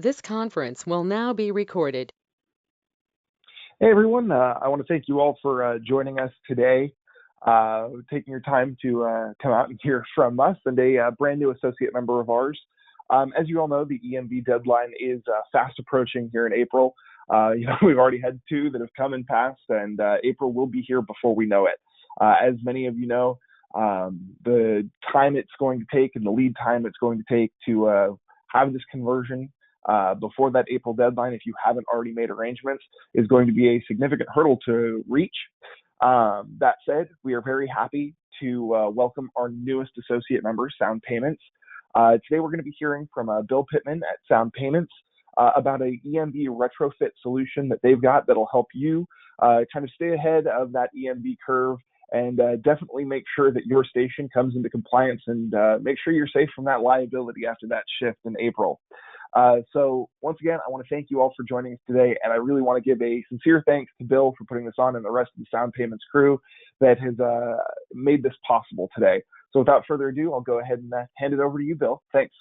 This conference will now be recorded. Hey everyone, I want to thank you all for joining us today, taking your time to come out and hear from us and a brand new associate member of ours. As you all know, the EMV deadline is fast approaching here in April. We've already had two that have come and passed, and April will be here before we know it. As many of you know, the time it's going to take and the lead time it's going to take to have this conversion before that April deadline, if you haven't already made arrangements, is going to be a significant hurdle to reach. That said, we are very happy to welcome our newest associate member, Sound Payments. Today we're going to be hearing from Bill Pittman at Sound Payments about a EMV retrofit solution that they've got that'll help you kind of stay ahead of that EMV curve and definitely make sure that your station comes into compliance and make sure you're safe from that liability after that shift in April. So once again, I want to thank you all for joining us today, and I really want to give a sincere thanks to Bill for putting this on and the rest of the Sound Payments crew that has made this possible today. So without further ado, I'll go ahead and hand it over to you, Bill. Thanks.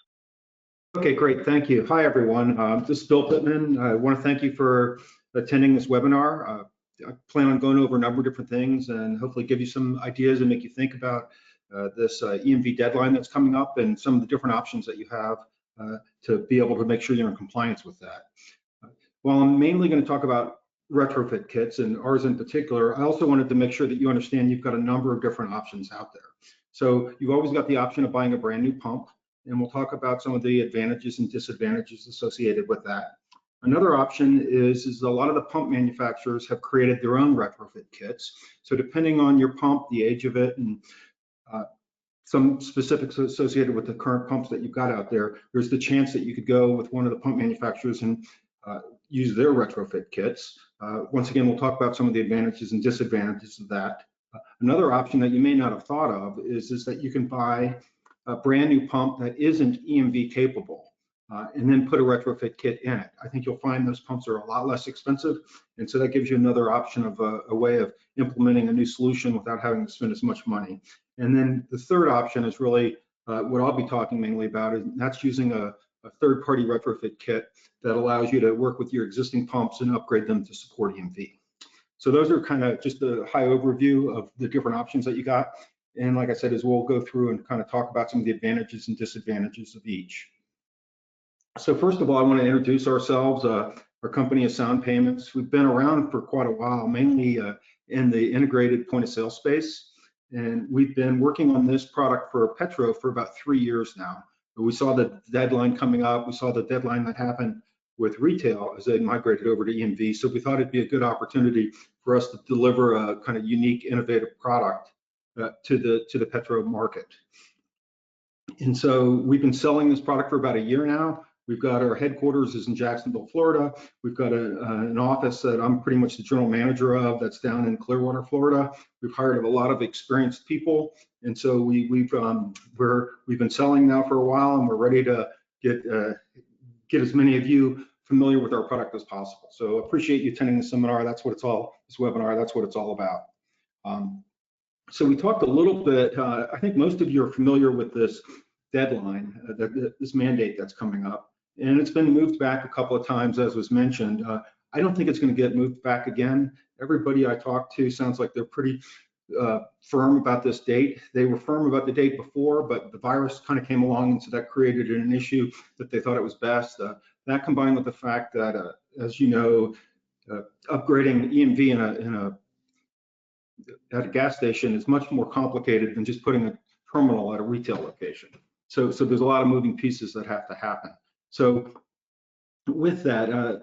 Okay, great. Thank you. Hi, everyone. This is Bill Pittman. I want to thank you for attending this webinar. I plan on going over a number of different things and hopefully give you some ideas and make you think about this EMV deadline that's coming up and some of the different options that you have to be able to make sure you're in compliance with that. While I'm mainly going to talk about retrofit kits and ours in particular, I also wanted to make sure that you understand you've got a number of different options out there. So you've always got the option of buying a brand new pump, and we'll talk about some of the advantages and disadvantages associated with that. Another option is a lot of the pump manufacturers have created their own retrofit kits. So depending on your pump, the age of it, and some specifics associated with the current pumps that you've got out there, there's the chance that you could go with one of the pump manufacturers and use their retrofit kits. Once again, we'll talk about some of the advantages and disadvantages of that. Another option that you may not have thought of is that you can buy a brand new pump that isn't EMV capable and then put a retrofit kit in it. I think you'll find those pumps are a lot less expensive, and so that gives you another option of a way of implementing a new solution without having to spend as much money. And then the third option is really what I'll be talking mainly about, and that's using a third-party retrofit kit that allows you to work with your existing pumps and upgrade them to support EMV. So those are kind of just a high overview of the different options that you got. And like I said, as we'll go through and kind of talk about some of the advantages and disadvantages of each. So first of all, I want to introduce ourselves. Our company is Sound Payments. We've been around for quite a while, mainly in the integrated point of sale space. And we've been working on this product for Petro for about 3 years now. But we saw the deadline coming up. We saw the deadline that happened with retail as they migrated over to EMV. So we thought it'd be a good opportunity for us to deliver a kind of unique, innovative product to the Petro market. And so we've been selling this product for about a year now. We've got our headquarters is in Jacksonville, Florida. We've got an office that I'm pretty much the general manager of that's down in Clearwater, Florida. We've hired a lot of experienced people, and so we've been selling now for a while, and we're ready to get as many of you familiar with our product as possible. So appreciate you attending the seminar. That's what it's all. This webinar. That's what it's all about. So we talked a little bit. I think most of you are familiar with this deadline, this mandate that's coming up. And it's been moved back a couple of times, as was mentioned. I don't think it's going to get moved back again. Everybody I talked to sounds like they're pretty firm about this date. They were firm about the date before, but the virus kind of came along, and so that created an issue that they thought it was best. That combined with the fact that, as you know, upgrading EMV at a gas station is much more complicated than just putting a terminal at a retail location. So there's a lot of moving pieces that have to happen. So with that, I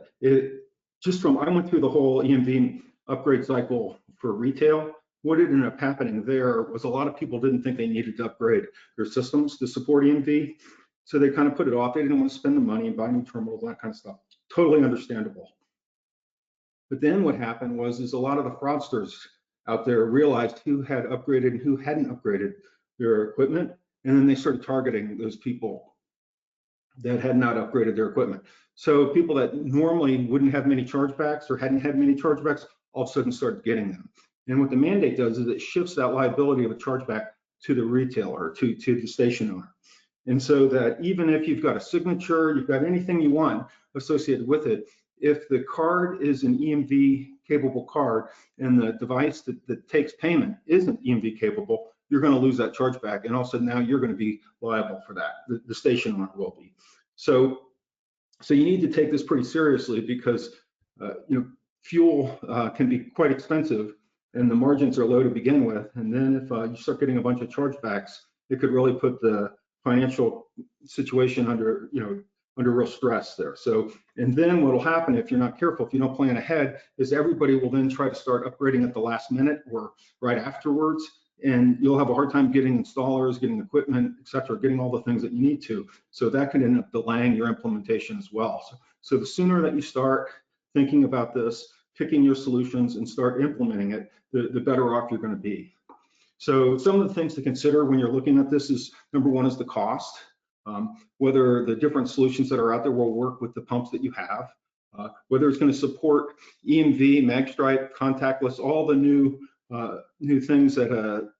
went through the whole EMV upgrade cycle for retail. What ended up happening there was a lot of people didn't think they needed to upgrade their systems to support EMV. So they kind of put it off. They didn't want to spend the money and buy new terminals, that kind of stuff. Totally understandable. But then what happened was a lot of the fraudsters out there realized who had upgraded and who hadn't upgraded their equipment. And then they started targeting those people that had not upgraded their equipment. So people that normally wouldn't have many chargebacks or hadn't had many chargebacks all of a sudden started getting them. And what the mandate does is it shifts that liability of a chargeback to the retailer, to the station owner. And so that even if you've got a signature, you've got anything you want associated with it, if the card is an EMV capable card and the device that takes payment isn't EMV capable, you're going to lose that chargeback, and also now you're going to be liable for that. The station owner will be. So you need to take this pretty seriously, because fuel can be quite expensive, and the margins are low to begin with. And then if you start getting a bunch of chargebacks, it could really put the financial situation under real stress there. So, and then what will happen if you're not careful, if you don't plan ahead, is everybody will then try to start upgrading at the last minute or right afterwards, and you'll have a hard time getting installers, getting equipment, et cetera, getting all the things that you need to. So that can end up delaying your implementation as well. So the sooner that you start thinking about this, picking your solutions and start implementing it, the better off you're going to be. So some of the things to consider when you're looking at this is, number one is the cost, whether the different solutions that are out there will work with the pumps that you have, whether it's going to support EMV, magstripe, contactless, all the new things that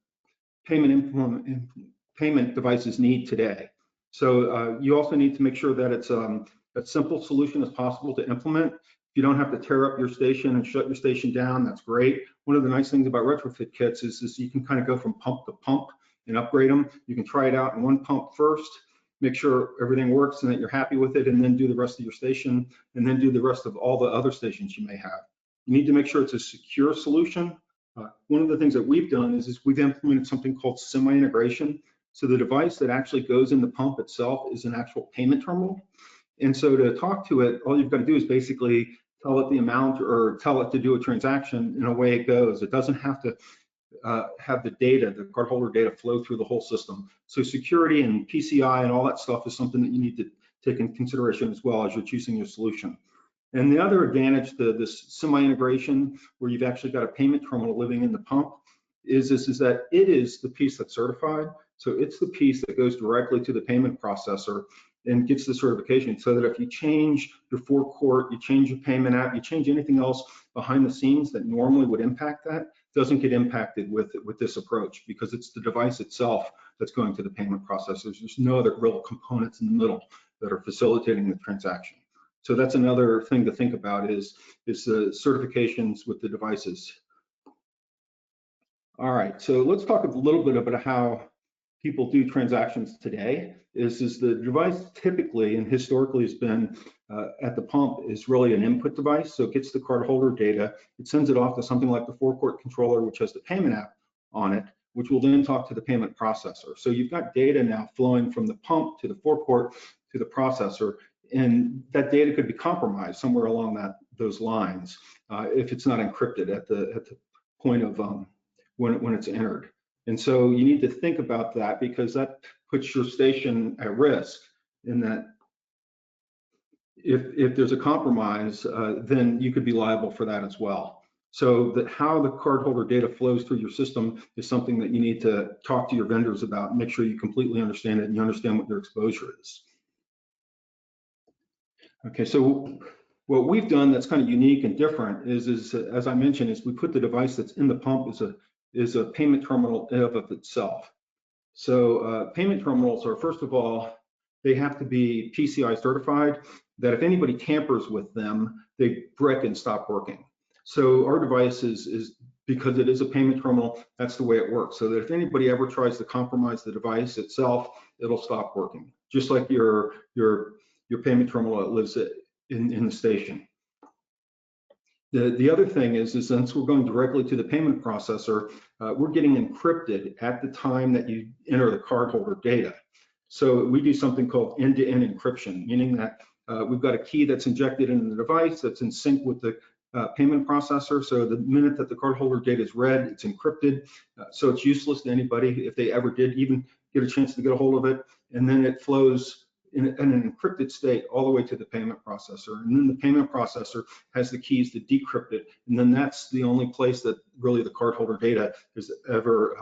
payment devices need today. So you also need to make sure that it's a simple solution as possible to implement. If you don't have to tear up your station and shut your station down, that's great. One of the nice things about retrofit kits is you can kind of go from pump to pump and upgrade them. You can try it out in one pump first, make sure everything works and that you're happy with it, and then do the rest of your station, and then do the rest of all the other stations you may have. You need to make sure it's a secure solution. One of the things that we've done is we've implemented something called semi-integration. So the device that actually goes in the pump itself is an actual payment terminal. And so to talk to it, all you've got to do is basically tell it the amount or tell it to do a transaction, and away it goes. It doesn't have to have the data, the cardholder data, flow through the whole system. So security and PCI and all that stuff is something that you need to take in consideration as well as you're choosing your solution. And the other advantage to this semi-integration, where you've actually got a payment terminal living in the pump, is that it is the piece that's certified. So it's the piece that goes directly to the payment processor and gets the certification, so that if you change your forecourt, you change your payment app, you change anything else behind the scenes that normally would impact that, doesn't get impacted with this approach, because it's the device itself that's going to the payment processors. There's no other real components in the middle that are facilitating the transaction. So that's another thing to think about is the certifications with the devices. All right, so let's talk a little bit about how people do transactions today. Is the device typically and historically has been at the pump is really an input device. So it gets the cardholder data, it sends it off to something like the forecourt controller, which has the payment app on it, which will then talk to the payment processor. So you've got data now flowing from the pump to the forecourt to the processor, and that data could be compromised somewhere along those lines if it's not encrypted at the point of when it's entered. And so you need to think about that, because that puts your station at risk, in that if there's a compromise, then you could be liable for that as well. So that how the cardholder data flows through your system is something that you need to talk to your vendors about and make sure you completely understand it and you understand what your exposure is. Okay, so what we've done that's kind of unique and different is as I mentioned, is we put the device that's in the pump is a payment terminal of itself. So payment terminals are, first of all, they have to be PCI certified, that if anybody tampers with them, they brick and stop working. So our device is because it is a payment terminal, that's the way it works. So that if anybody ever tries to compromise the device itself, it'll stop working. Just like your payment terminal that lives in the station. The other thing is since we're going directly to the payment processor, we're getting encrypted at the time that you enter the cardholder data. So we do something called end-to-end encryption, meaning that we've got a key that's injected into the device that's in sync with the payment processor. So the minute that the cardholder data is read, it's encrypted. So it's useless to anybody if they ever did even get a chance to get a hold of it. And then it flows in an encrypted state all the way to the payment processor. And then the payment processor has the keys to decrypt it. And then that's the only place that really the cardholder data is ever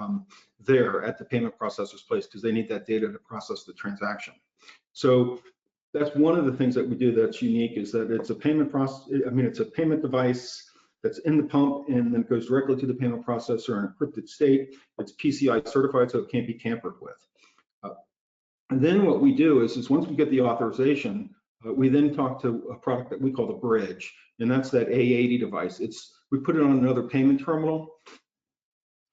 there at the payment processor's place, because they need that data to process the transaction. So that's one of the things that we do that's unique, is that it's a payment it's a payment device that's in the pump and then it goes directly to the payment processor in encrypted state. It's PCI certified, so it can't be tampered with. And then what we do is once we get the authorization, we then talk to a product that we call the bridge, and that's that A80 device. We put it on another payment terminal,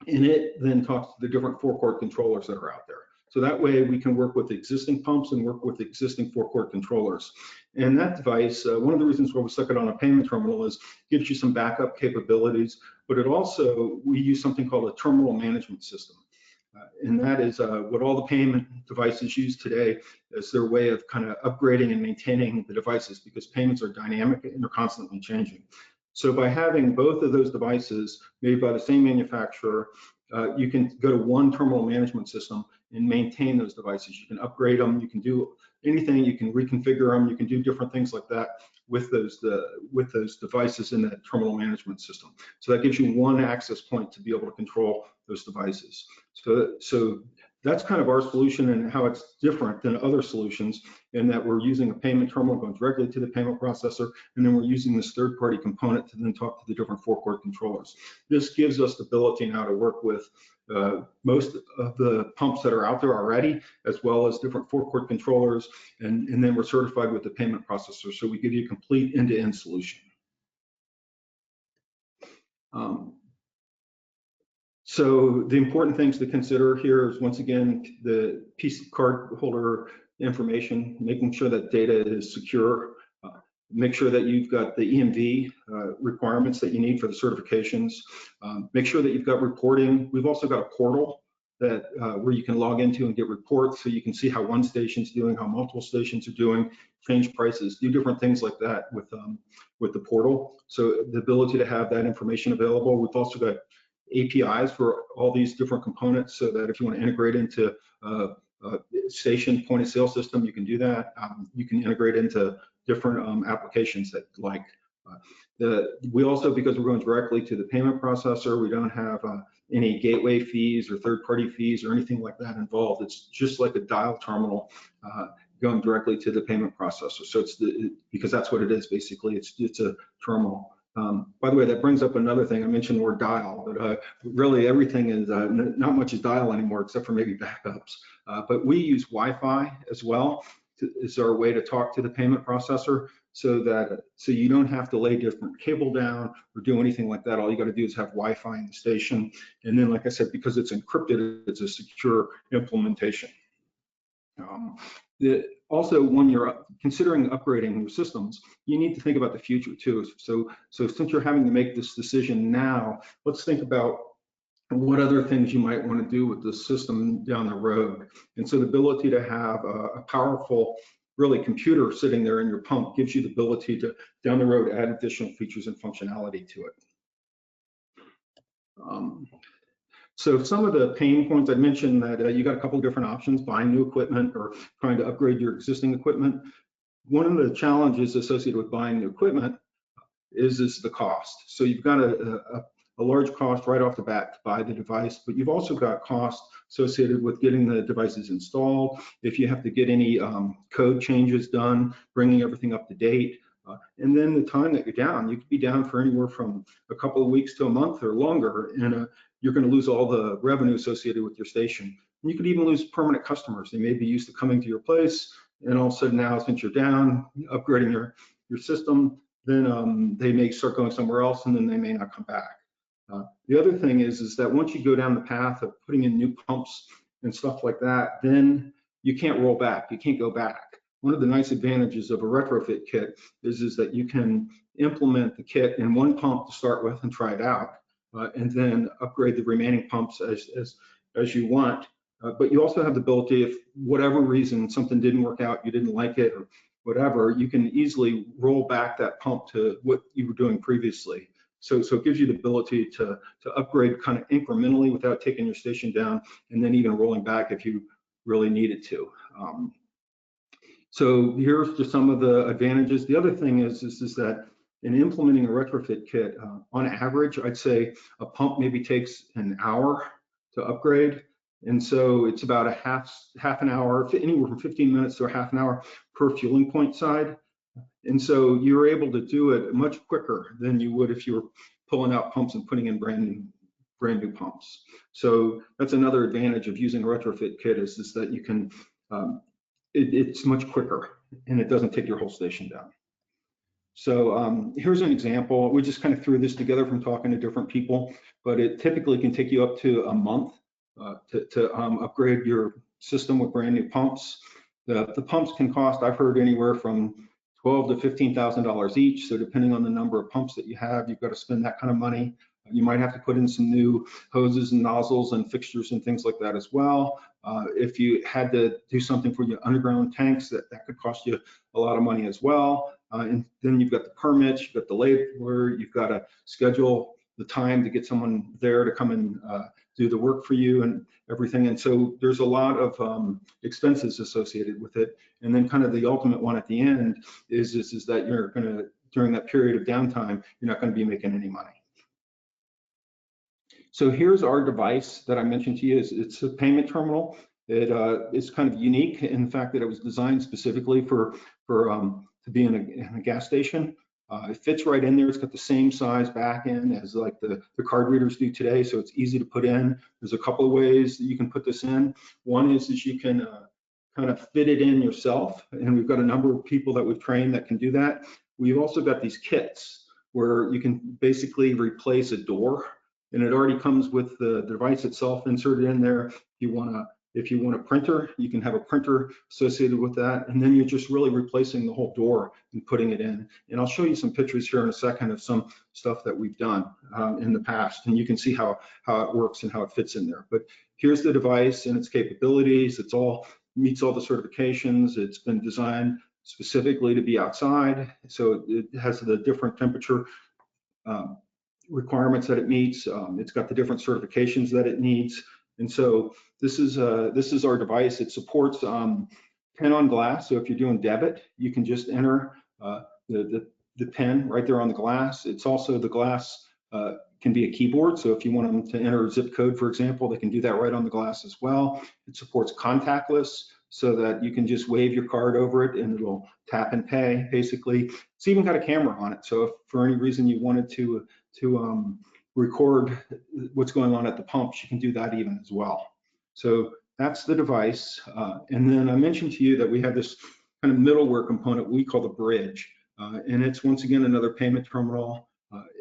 and it then talks to the different forecourt controllers that are out there. So that way we can work with existing pumps and work with existing forecourt controllers. And that device, one of the reasons why we stuck it on a payment terminal is it gives you some backup capabilities, but it also, we use something called a terminal management system. And that is what all the payment devices use today as their way of kind of upgrading and maintaining the devices, because payments are dynamic and they're constantly changing. So by having both of those devices made by the same manufacturer, you can go to one terminal management system and maintain those devices. You can upgrade them, you can do anything, you can reconfigure them, you can do different things like that with those devices in that terminal management system. So that gives you one access point to be able to control those devices. So that's kind of our solution and how it's different than other solutions, in that we're using a payment terminal going directly to the payment processor, and then we're using this third-party component to then talk to the different forecourt controllers. This gives us the ability now to work with most of the pumps that are out there already, as well as different forecourt controllers, and then we're certified with the payment processor, so we give you a complete end-to-end solution. So the important things to consider here is, once again, the piece of card holder information, making sure that data is secure, make sure that you've got the EMV requirements that you need for the certifications, make sure that you've got reporting. We've also got a portal that where you can log into and get reports, so you can see how one station's doing, how multiple stations are doing, change prices, do different things like that with the portal. So the ability to have that information available. We've also got APIs for all these different components, so that if you want to integrate into a station point of sale system, you can do that. You can integrate into different applications that like. We also, because we're going directly to the payment processor, we don't have any gateway fees or third-party fees or anything like that involved. It's just like a dial terminal going directly to the payment processor. So it's because that's what it is basically. It's a terminal. By the way, that brings up another thing. I mentioned the word dial, but really everything is, not much is dial anymore, except for maybe backups. But we use Wi-Fi as well as our way to talk to the payment processor, so you don't have to lay different cable down or do anything like that. All you got to do is have Wi-Fi in the station. And then, like I said, because it's encrypted, it's a secure implementation. Also, when you're considering upgrading your systems, you need to think about the future too. So since you're having to make this decision now, let's think about what other things you might want to do with the system down the road. And so the ability to have a powerful, really, computer sitting there in your pump gives you the ability to, down the road, add additional features and functionality to it. So some of the pain points, I mentioned that you got a couple of different options: buying new equipment or trying to upgrade your existing equipment. One of the challenges associated with buying new equipment is the cost. So you've got a large cost right off the bat to buy the device, but you've also got costs associated with getting the devices installed. If you have to get any code changes done, bringing everything up to date, and then the time that you're down, you could be down for anywhere from a couple of weeks to a month or longer, and you're going to lose all the revenue associated with your station. And you could even lose permanent customers. They may be used to coming to your place, and all of a sudden now, since you're down, upgrading your system, then they may start going somewhere else, and then they may not come back. The other thing is that once you go down the path of putting in new pumps and stuff like that, then you can't roll back. You can't go back. One of the nice advantages of a retrofit kit is that you can implement the kit in one pump to start with and try it out, and then upgrade the remaining pumps as you want. But you also have the ability, if whatever reason something didn't work out, you didn't like it or whatever, you can easily roll back that pump to what you were doing previously. So it gives you the ability to upgrade kind of incrementally without taking your station down, and then even rolling back if you really needed to. So here's just some of the advantages. The other thing is that in implementing a retrofit kit, on average, I'd say a pump maybe takes an hour to upgrade. And so it's about a half an hour, anywhere from 15 minutes to a half an hour per fueling point side. And so you're able to do it much quicker than you would if you were pulling out pumps and putting in brand new pumps. So that's another advantage of using a retrofit kit, is that you can it's much quicker and it doesn't take your whole station down. So here's an example. We just kind of threw this together from talking to different people, but it typically can take you up to a month to upgrade your system with brand new pumps. The pumps can cost, I've heard, anywhere from $12,000 to $15,000 each. So depending on the number of pumps that you have, you've got to spend that kind of money. You might have to put in some new hoses and nozzles and fixtures and things like that as well. If you had to do something for your underground tanks, that could cost you a lot of money as well. And then you've got the permits, you've got the labor, you've got to schedule the time to get someone there to come and do the work for you and everything. And so there's a lot of expenses associated with it. And then kind of the ultimate one at the end is that you're going to, during that period of downtime, you're not going to be making any money. So here's our device that I mentioned to you. It's a payment terminal. It is kind of unique in the fact that it was designed specifically to be in a gas station. It fits right in there. It's got the same size back end as like the card readers do today, so it's easy to put in. There's a couple of ways that you can put this in. One is you can kind of fit it in yourself, and we've got a number of people that we've trained that can do that. We've also got these kits where you can basically replace a door, and it already comes with the device itself inserted in there. If you want a printer, you can have a printer associated with that, and then you're just really replacing the whole door and putting it in. And I'll show you some pictures here in a second of some stuff that we've done in the past, and you can see how it works and how it fits in there. But here's the device and its capabilities. It's all meets all the certifications. It's been designed specifically to be outside, so it has the different temperature requirements that it meets. It's got the different certifications that it needs. And so this is our device. It supports pen on glass. So if you're doing debit, you can just enter the pen right there on the glass. It's also the glass can be a keyboard. So if you want them to enter a zip code, for example, they can do that right on the glass as well. It supports contactless, so that you can just wave your card over it and it'll tap and pay, basically. It's even got a camera on it. So if for any reason you wanted to record what's going on at the pumps, you can do that even as well. So that's the device. And then I mentioned to you that we have this kind of middleware component we call the bridge. And it's once again another payment terminal.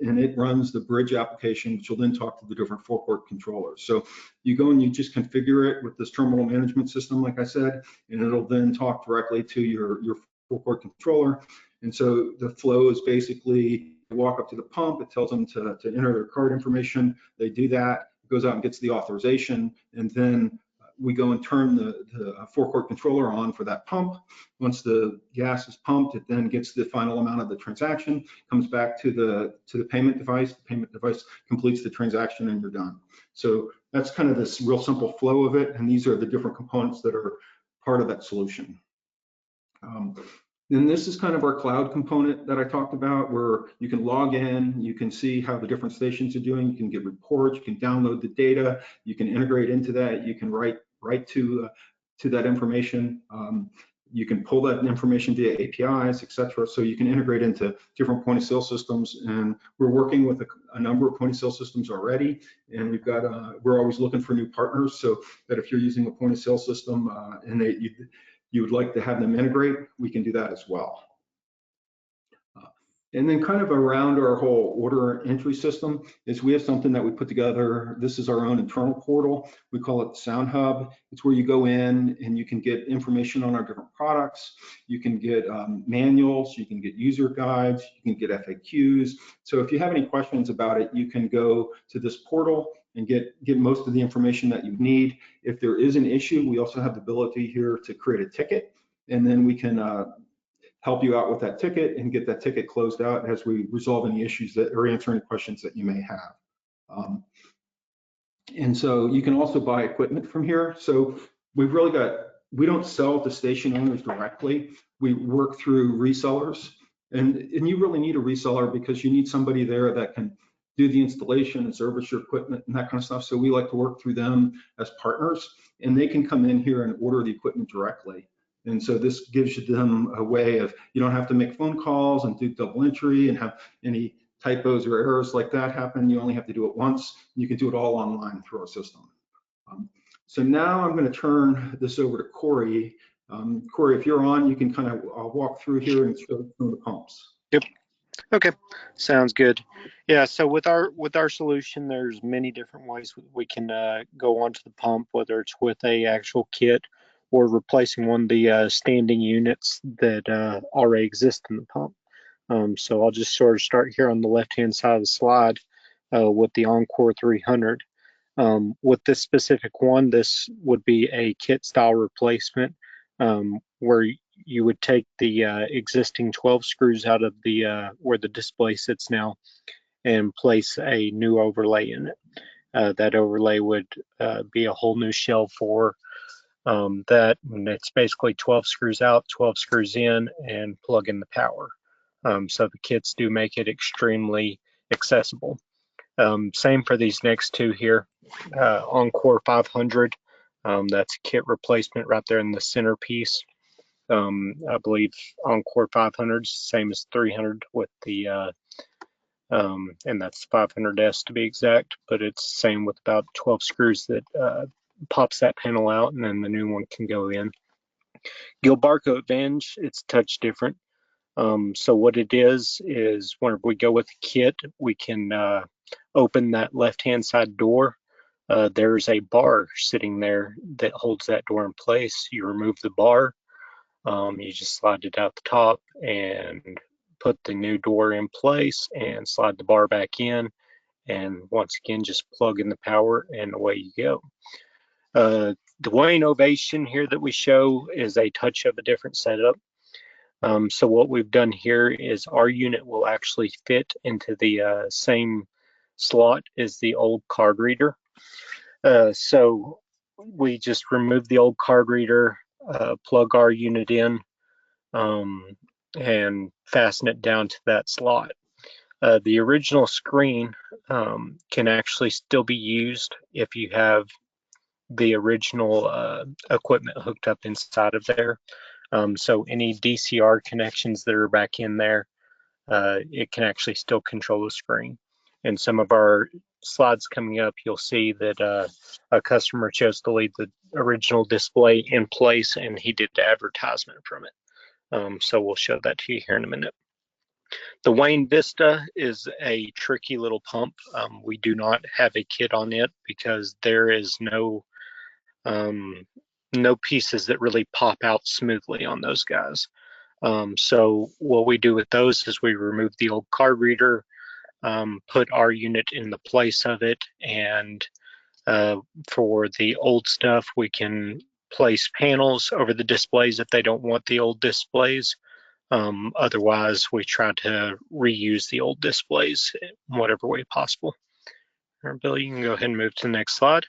And it runs the bridge application, which will then talk to the different forecourt controllers. So you go and you just configure it with this terminal management system, like I said, and it'll then talk directly to your forecourt controller. And so the flow is basically walk up to the pump, it tells them to enter their card information. They do that, it goes out and gets the authorization, and then we go and turn the forecourt controller on for that pump. Once the gas is pumped, it then gets the final amount of the transaction, comes back to the payment device. The payment device completes the transaction, and you're done. So that's kind of this real simple flow of it, and these are the different components that are part of that solution. Then this is kind of our cloud component that I talked about, where you can log in, you can see how the different stations are doing, you can get reports, you can download the data, you can integrate into that, you can write to that information. You can pull that information via APIs, etc. So you can integrate into different point of sale systems, and we're working with a number of point of sale systems already, and we've got we're always looking for new partners, so that if you're using a point of sale system and you would like to have them integrate, we can do that as well. And then kind of around our whole order entry system is we have something that we put together. This is our own internal portal. We call it the Sound Hub. It's where you go in and you can get information on our different products. You can get manuals, you can get user guides, you can get FAQs. So if you have any questions about it, you can go to this portal and get most of the information that you need. If there is an issue, we also have the ability here to create a ticket, and then we can help you out with that ticket and get that ticket closed out as we resolve any issues or answer any questions that you may have. And so you can also buy equipment from here. So we don't sell to station owners directly. We work through resellers, and you really need a reseller because you need somebody there that can do the installation and service your equipment and that kind of stuff. So we like to work through them as partners, and they can come in here and order the equipment directly. And so this gives them a way of, you don't have to make phone calls and do double entry and have any typos or errors like that happen. You only have to do it once. You can do it all online through our system. So now I'm going to turn this over to Corey. Corey, if you're on, you can kind of walk through here and show some of the pumps. Yep. Okay. Sounds good. Yeah. So with our solution, there's many different ways we can go onto the pump, whether it's with a actual kit or replacing one of the standing units that already exist in the pump. So I'll just sort of start here on the left-hand side of the slide with the Encore 300. With this specific one, this would be a kit style replacement where you would take the existing 12 screws out of the where the display sits now and place a new overlay in it. That overlay would be a whole new shell for that, and it's basically 12 screws out, 12 screws in, and plug in the power. So the kits do make it extremely accessible. Same for these next two here. Encore 500, that's a kit replacement right there in the centerpiece. I believe Encore 500 is the same as 300 with the, and that's 500S to be exact, but it's the same with about 12 screws that pops that panel out, and then the new one can go in. Gilbarco Advantage, it's a touch different. So what it is whenever we go with a kit, we can open that left-hand side door. There's a bar sitting there that holds that door in place. You remove the bar, you just slide it out the top and put the new door in place and slide the bar back in. And once again, just plug in the power and away you go. The Wayne Ovation here that we show is a touch of a different setup. So what we've done here is our unit will actually fit into the same slot as the old card reader. So we just remove the old card reader, plug our unit in, and fasten it down to that slot. The original screen can actually still be used if you have the original equipment hooked up inside of there. So any DCR connections that are back in there, it can actually still control the screen. And some of our slides coming up, you'll see that a customer chose to leave the original display in place and he did the advertisement from it. So we'll show that to you here in a minute. The Wayne Vista is a tricky little pump. We do not have a kit on it because there is no pieces that really pop out smoothly on those guys. So what we do with those is we remove the old card reader, put our unit in the place of it, and for the old stuff, we can place panels over the displays if they don't want the old displays. Otherwise, we try to reuse the old displays in whatever way possible. All right, Bill, you can go ahead and move to the next slide.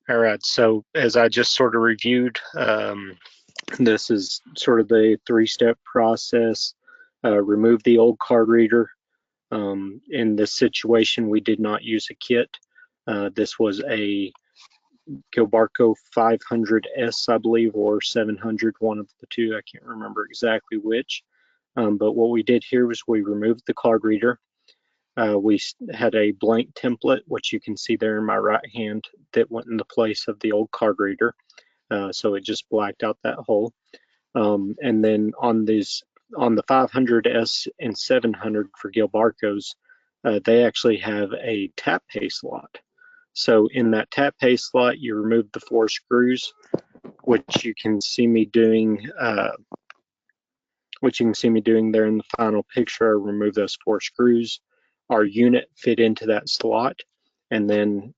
All right, so as I just sort of reviewed, this is sort of the three-step process. Remove the old card reader. In this situation, we did not use a kit. This was a Gilbarco 500S, I believe, or 700, one of the two. I can't remember exactly which. But what we did here was we removed the card reader. We had a blank template, which you can see there in my right hand, that went in the place of the old card reader. So it just blacked out that hole. And then on the 500S and 700 for Gilbarcos, they actually have a tap pay slot. So in that tap pay slot, you remove the 4 screws, which you can see me doing. There in the final picture. I remove those 4 screws. Our unit fit into that slot, and then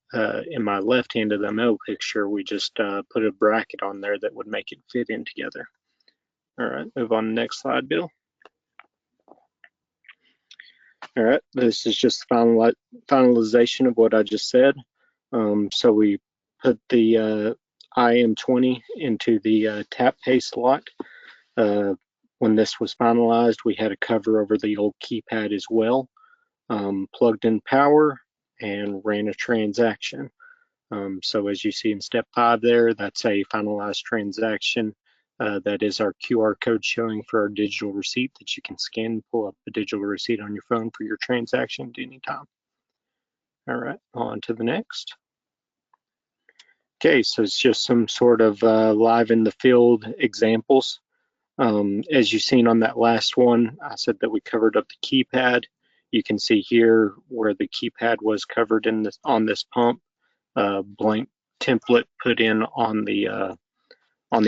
in my left hand of the middle picture, we just put a bracket on there that would make it fit in together. All right, move on to the next slide, Bill. All right, this is just finalization of what I just said. So we put the IM20 into the tap pay slot. When this was finalized, we had a cover over the old keypad as well. Plugged in power and ran a transaction. So as you see in step 5 there, that's a finalized transaction. That is our QR code showing for our digital receipt that you can scan and pull up the digital receipt on your phone for your transaction at any time. All right, on to the next. Okay, so it's just some sort of live in the field examples. As you've seen on that last one, I said that we covered up the keypad. You can see here where the keypad was covered in this on this pump, blank template put in on the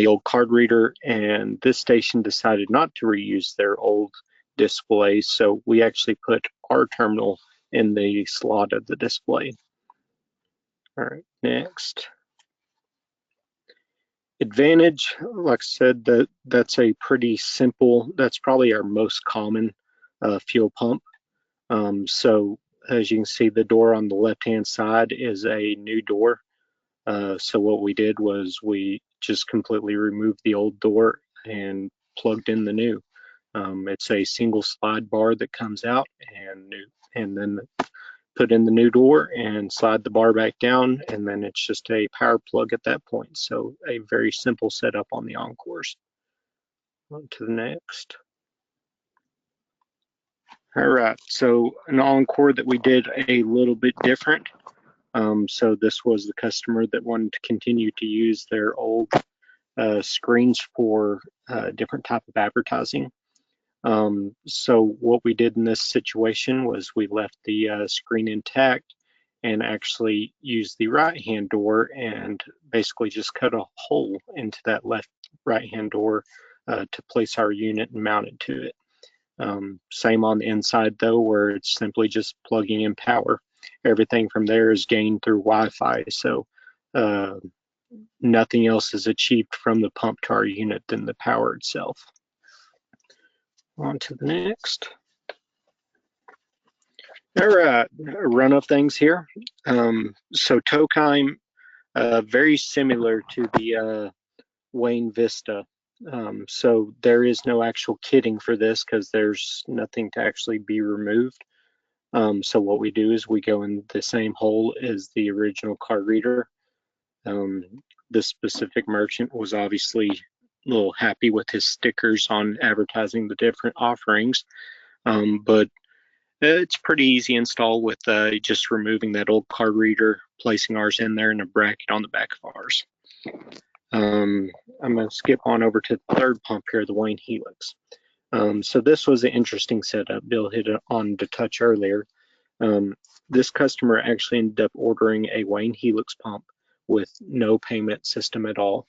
old card reader, and this station decided not to reuse their old display, so we actually put our terminal in the slot of the display. All right, next. Advantage, like I said, that's a pretty simple, that's probably our most common fuel pump. So as you can see, the door on the left-hand side is a new door. So what we did was we just completely removed the old door and plugged in the new. It's a single slide bar that comes out and then put in the new door and slide the bar back down, and then it's just a power plug at that point. So a very simple setup on the Encores. On to the next. All right, so an Encore that we did a little bit different. So this was the customer that wanted to continue to use their old screens for different type of advertising. So what we did in this situation was we left the screen intact and actually used the right-hand door and basically just cut a hole into that left right-hand door to place our unit and mount it to it. Same on the inside though, where it's simply just plugging in power. Everything from there is gained through Wi-Fi, so nothing else is achieved from the pump to our unit than the power itself. On to the next. All right, run of things here. So tow time, very similar to the Wayne Vista. So there is no actual kitting for this because there's nothing to actually be removed. So what we do is we go in the same hole as the original card reader. This specific merchant was obviously a little happy with his stickers on advertising the different offerings, but it's pretty easy install with just removing that old card reader, placing ours in there, and a bracket on the back of ours. I'm going to skip on over to the third pump here, the Wayne Helix. So this was an interesting setup. Bill hit it on to touch earlier. This customer actually ended up ordering a Wayne Helix pump with no payment system at all,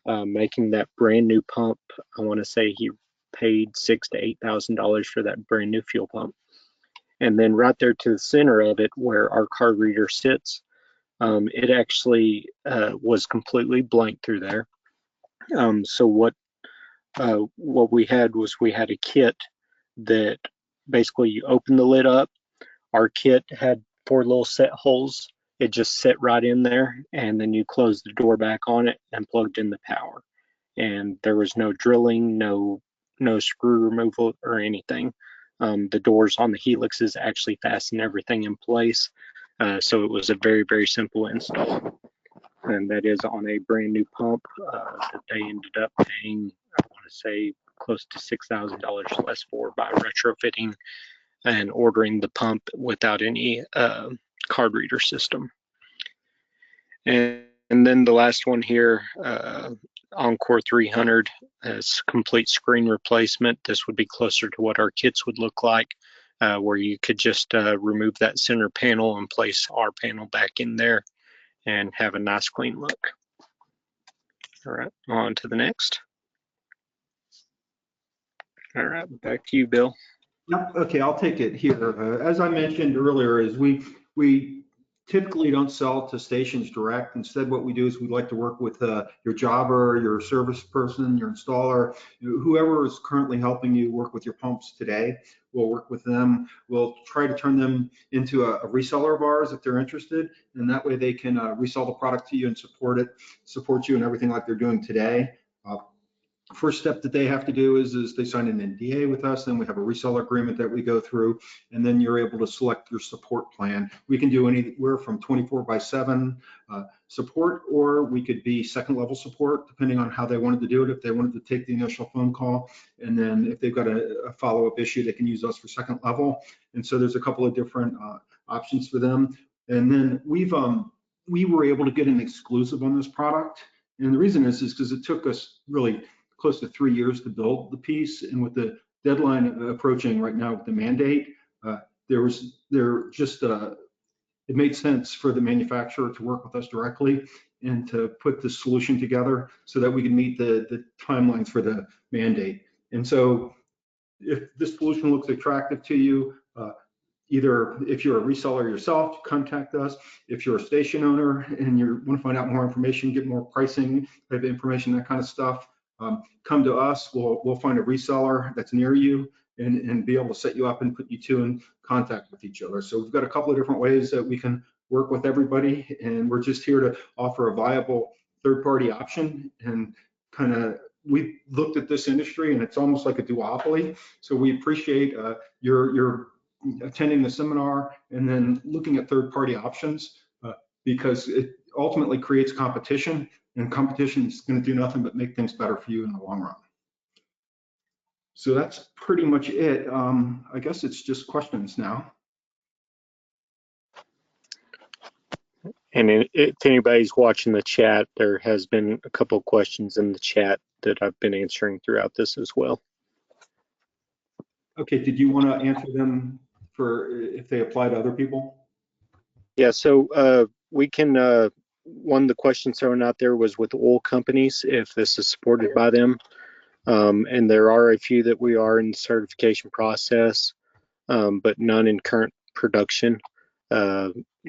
making that brand new pump. I want to say he paid $6,000 to $8,000 for that brand new fuel pump. And then right there to the center of it, where our card reader sits, it actually was completely blank through there. So what we had was we had a kit that basically you open the lid up. Our kit had 4 little set holes. It just set right in there, and then you close the door back on it and plugged in the power. And there was no drilling, no screw removal or anything. The doors on the Helixes actually fasten everything in place. So it was a very, very simple install. And that is on a brand new pump that they ended up paying, I want to say, close to $6,000 less for by retrofitting and ordering the pump without any card reader system. And then the last one here, Encore 300 as complete screen replacement. This would be closer to what our kits would look like, where you could just remove that center panel and place our panel back in there and have a nice clean look. All right, on to the next. All right, back to you, Bill. Yep. Okay, I'll take it here. As I mentioned earlier, is we typically don't sell to stations direct. Instead, what we do is we like to work with your jobber, your service person, your installer, whoever is currently helping you work with your pumps today. We'll work with them. We'll try to turn them into a reseller of ours if they're interested, and that way they can resell the product to you and support you and everything like they're doing today. First step that they have to do is they sign an NDA with us, then we have a reseller agreement that we go through, and then you're able to select your support plan. We can do anywhere from 24/7 support, or we could be second level support, depending on how they wanted to do it. If they wanted to take the initial phone call, and then if they've got a follow-up issue, they can use us for second level. And so there's a couple of different options for them. And then we were able to get an exclusive on this product. And the reason is because it took us really close to 3 years to build the piece. And with the deadline approaching right now with the mandate, it made sense for the manufacturer to work with us directly and to put the solution together so that we can meet the timelines for the mandate. And so if this solution looks attractive to you, either if you're a reseller yourself, contact us. If you're a station owner and you want to find out more information, get more pricing type of information, that kind of stuff, come to us. We'll find a reseller that's near you and be able to set you up and put you two in contact with each other. So we've got a couple of different ways that we can work with everybody, and we're just here to offer a viable third-party option. And kind of, we looked at this industry and it's almost like a duopoly. So we appreciate your attending the seminar and then looking at third-party options because it ultimately creates competition, and competition is going to do nothing but make things better for you in the long run. So that's pretty much it. I guess it's just questions now. And if anybody's watching the chat, there has been a couple of questions in the chat that I've been answering throughout this as well. Okay, did you want to answer them for if they apply to other people? Yeah, so we can, one of the questions thrown out there was with oil companies, if this is supported by them. And there are a few that we are in the certification process, but none in current production.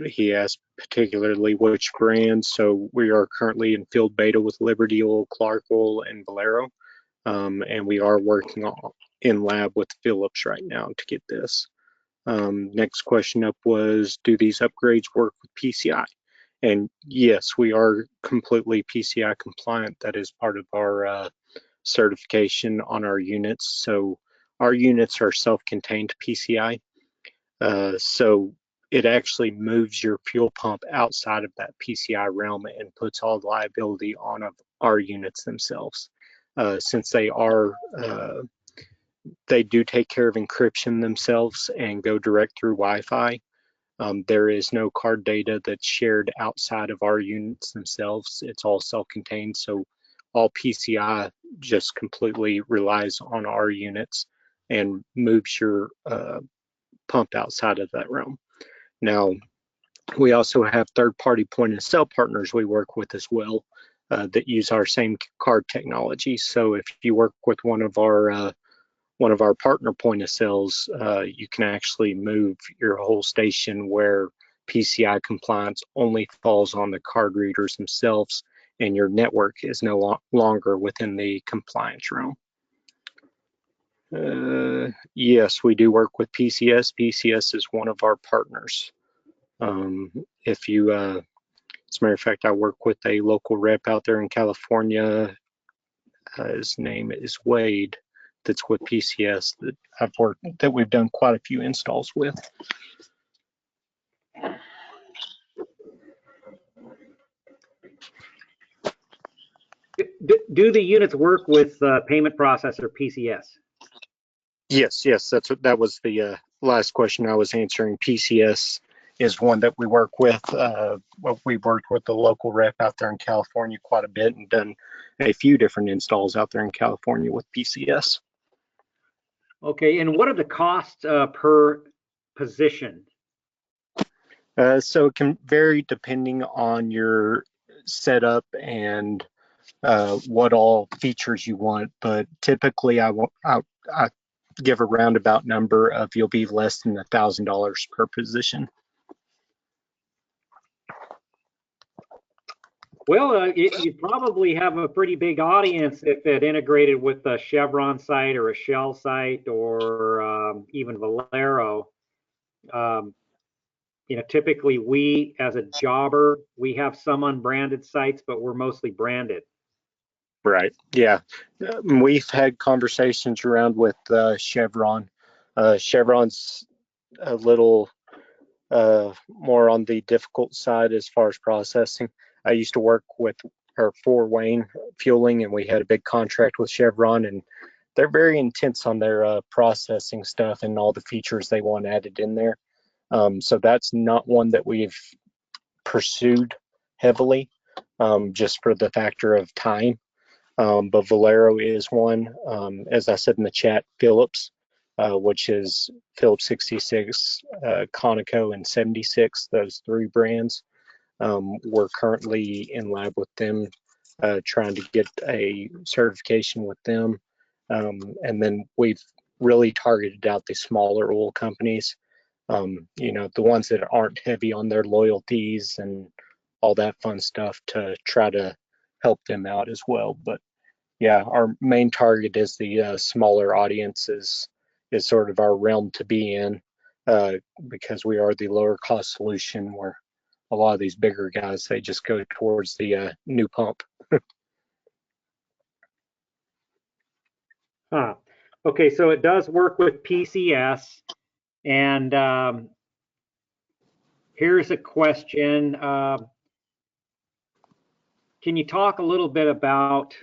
He asked particularly which brands. So we are currently in field beta with Liberty Oil, Clark Oil, and Valero. And we are working in lab with Phillips right now to get this. Next question up was, do these upgrades work with PCI? And yes, we are completely PCI compliant. That is part of our certification on our units. So our units are self-contained PCI. So it actually moves your fuel pump outside of that PCI realm and puts all the liability on our units themselves. Since they do take care of encryption themselves and go direct through Wi-Fi. There is no card data that's shared outside of our units themselves. It's all self-contained. So all PCI just completely relies on our units and moves your pump outside of that realm. Now, we also have third-party point of sale partners we work with as well that use our same card technology. So if you work with one of our partner point of sales, you can actually move your whole station where PCI compliance only falls on the card readers themselves, and your network is no longer within the compliance realm. Yes, we do work with PCS. PCS is one of our partners. If you, as a matter of fact, I work with a local rep out there in California. His name is Wade. That's with PCS that we've done quite a few installs with. Do the units work with payment processor PCS? Yes, that was the last question I was answering. PCS is one that we work with. We've worked with the local rep out there in California quite a bit and done a few different installs out there in California with PCS. Okay, and what are the costs per position? So it can vary depending on your setup and what all features you want, but typically I give a roundabout number of you'll be less than $1,000 per position. Well, you probably have a pretty big audience if it integrated with a Chevron site or a Shell site or even Valero. Typically we, as a jobber, we have some unbranded sites, but we're mostly branded. Right. Yeah. We've had conversations around with Chevron. Chevron's a little more on the difficult side as far as processing. I used to work for Wayne Fueling, and we had a big contract with Chevron, and they're very intense on their processing stuff and all the features they want added in there. So that's not one that we've pursued heavily, just for the factor of time. But Valero is one. As I said in the chat, Philips, which is Philips 66, Conoco, and 76, those three brands. We're currently in lab with them, trying to get a certification with them. And then we've really targeted out the smaller oil companies, the ones that aren't heavy on their loyalties and all that fun stuff, to try to help them out as well. But yeah, our main target is the smaller audiences, is sort of our realm to be in, because we are the lower cost solution, where a lot of these bigger guys, they just go towards the new pump. Huh. Okay, so it does work with PCS. And here's a question. Can you talk a little bit about,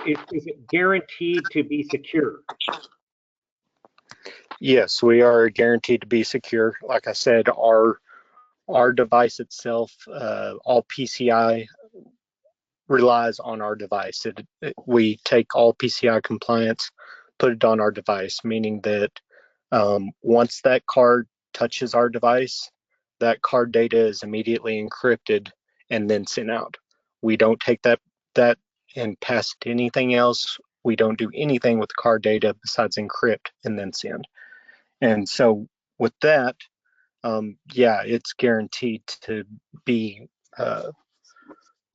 is it guaranteed to be secure? Yes, we are guaranteed to be secure. Like I said, our device itself, all PCI relies on our device. We take all PCI compliance, put it on our device, meaning that once that card touches our device, that card data is immediately encrypted and then sent out. We don't take that and pass it to anything else. We don't do anything with the card data besides encrypt and then send. And so with that, yeah, it's guaranteed to be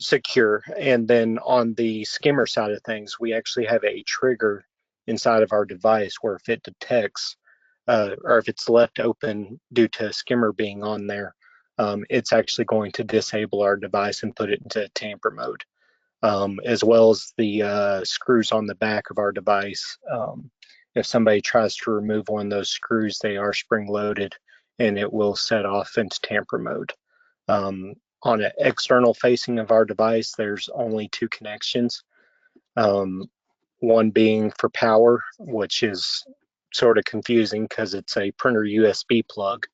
secure. And then on the skimmer side of things, we actually have a trigger inside of our device where if it detects, or if it's left open due to a skimmer being on there, it's actually going to disable our device and put it into tamper mode, as well as the screws on the back of our device. If somebody tries to remove one of those screws, they are spring loaded and it will set off into tamper mode. On an external facing of our device, there's only two connections. One being for power, which is sort of confusing because it's a printer USB plug,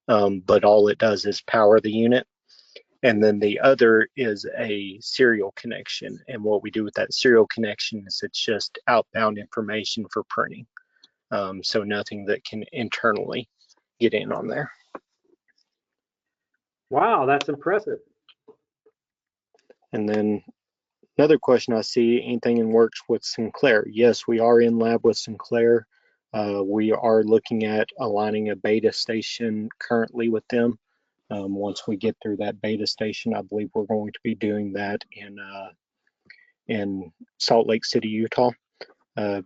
but all it does is power the unit. And then the other is a serial connection. And what we do with that serial connection is it's just outbound information for printing. So nothing that can internally get in on there. Wow, that's impressive. And then another question I see, anything in works with Sinclair? Yes, we are in lab with Sinclair. We are looking at aligning a beta station currently with them. Once we get through that beta station, I believe we're going to be doing that in Salt Lake City, Utah,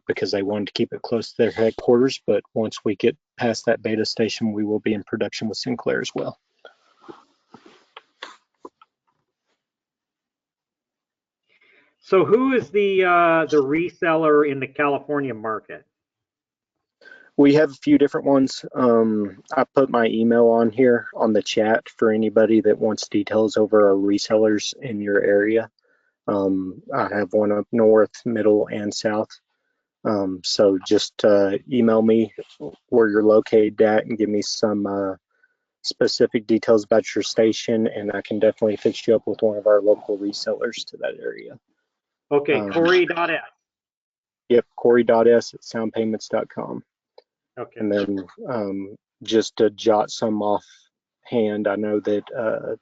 because they wanted to keep it close to their headquarters. But once we get past that beta station, we will be in production with Sinclair as well. So who is the reseller in the California market? We have a few different ones. I put my email on here on the chat for anybody that wants details over our resellers in your area. I have one up north, middle, and south. So just email me where you're located at and give me some specific details about your station, and I can definitely fix you up with one of our local resellers to that area. Okay, Corey.s. Yep, Corey.s at soundpayments.com. Okay. And then just to jot some off hand, I know that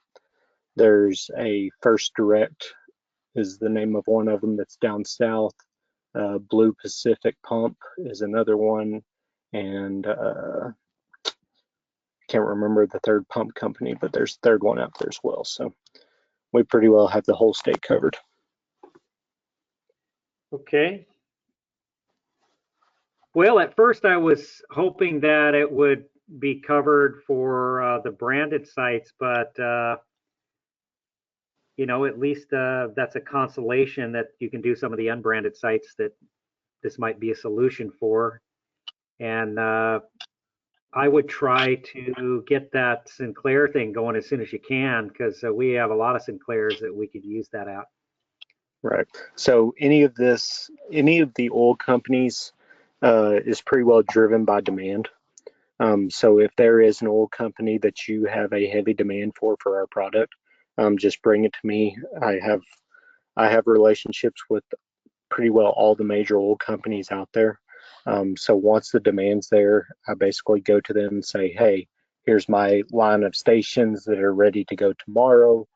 there's a First Direct is the name of one of them that's down south. Blue Pacific Pump is another one, and can't remember the third pump company, but there's a third one out there as well. So we pretty well have the whole state covered. Okay. Well, at first I was hoping that it would be covered for the branded sites, but at least that's a consolation that you can do some of the unbranded sites that this might be a solution for. And I would try to get that Sinclair thing going as soon as you can, because we have a lot of Sinclairs that we could use that out. Right. So any of the oil companies is pretty well driven by demand. So if there is an oil company that you have a heavy demand for our product, just bring it to me. I have relationships with pretty well all the major oil companies out there. So once the demand's there, I basically go to them and say, hey, here's my line of stations that are ready to go tomorrow.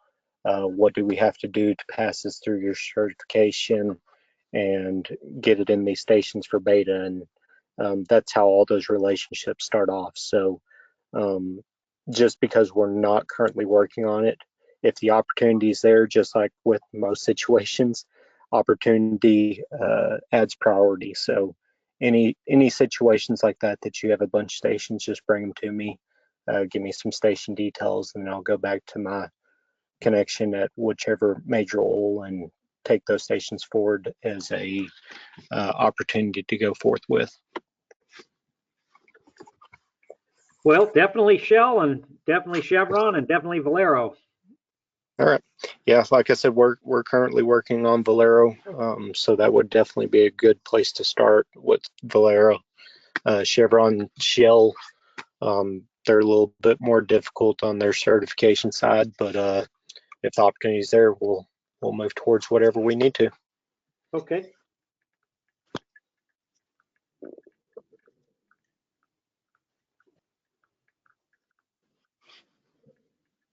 What do we have to do to pass this through your certification and get it in these stations for beta? And that's how all those relationships start off. So just because we're not currently working on it, if the opportunity is there, just like with most situations, opportunity adds priority. So any situations like that you have a bunch of stations, just bring them to me. Give me some station details, and I'll go back to my connection at whichever major oil and take those stations forward as a opportunity to go forth with. Well, definitely Shell and definitely Chevron and definitely Valero. All right. Yeah, like I said, we're currently working on Valero, so that would definitely be a good place to start with Valero. Chevron, Shell, they're a little bit more difficult on their certification side, but if the opportunity is there, we'll move towards whatever we need to. Okay.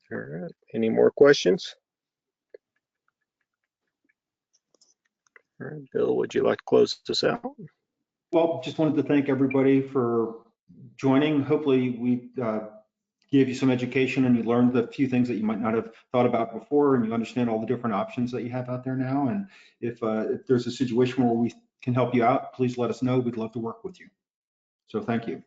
All right. Any more questions? All right, Bill, would you like to close this out? Well, just wanted to thank everybody for joining. Hopefully we gave you some education and you learned a few things that you might not have thought about before, and you understand all the different options that you have out there now. And if there's a situation where we can help you out, please let us know. We'd love to work with you. So thank you.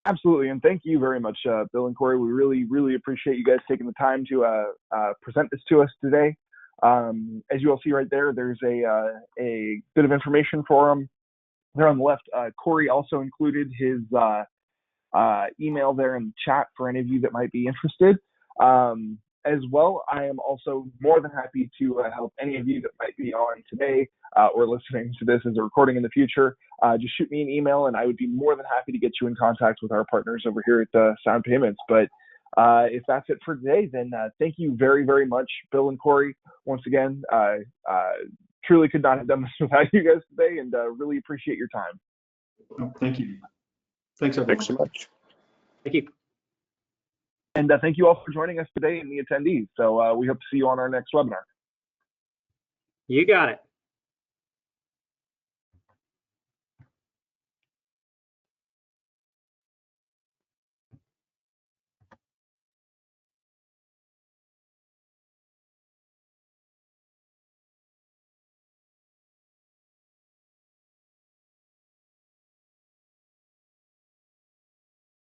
Absolutely, and thank you very much, Bill and Corey. We really appreciate you guys taking the time to present this to us today. As you all see right there, there's a bit of information for them there on the left. Corey also included his email there in the chat for any of you that might be interested. As well, I am also more than happy to help any of you that might be on today or listening to this as a recording in the future. Just shoot me an email and I would be more than happy to get you in contact with our partners over here at Sound Payments. But if that's it for today, then thank you very much, Bill and Corey. Once again, truly could not have done this without you guys today, and really appreciate your time. Oh, thank you. Thanks, everyone. Thanks so much. Thank you. And thank you all for joining us today and the attendees. So we hope to see you on our next webinar. You got it.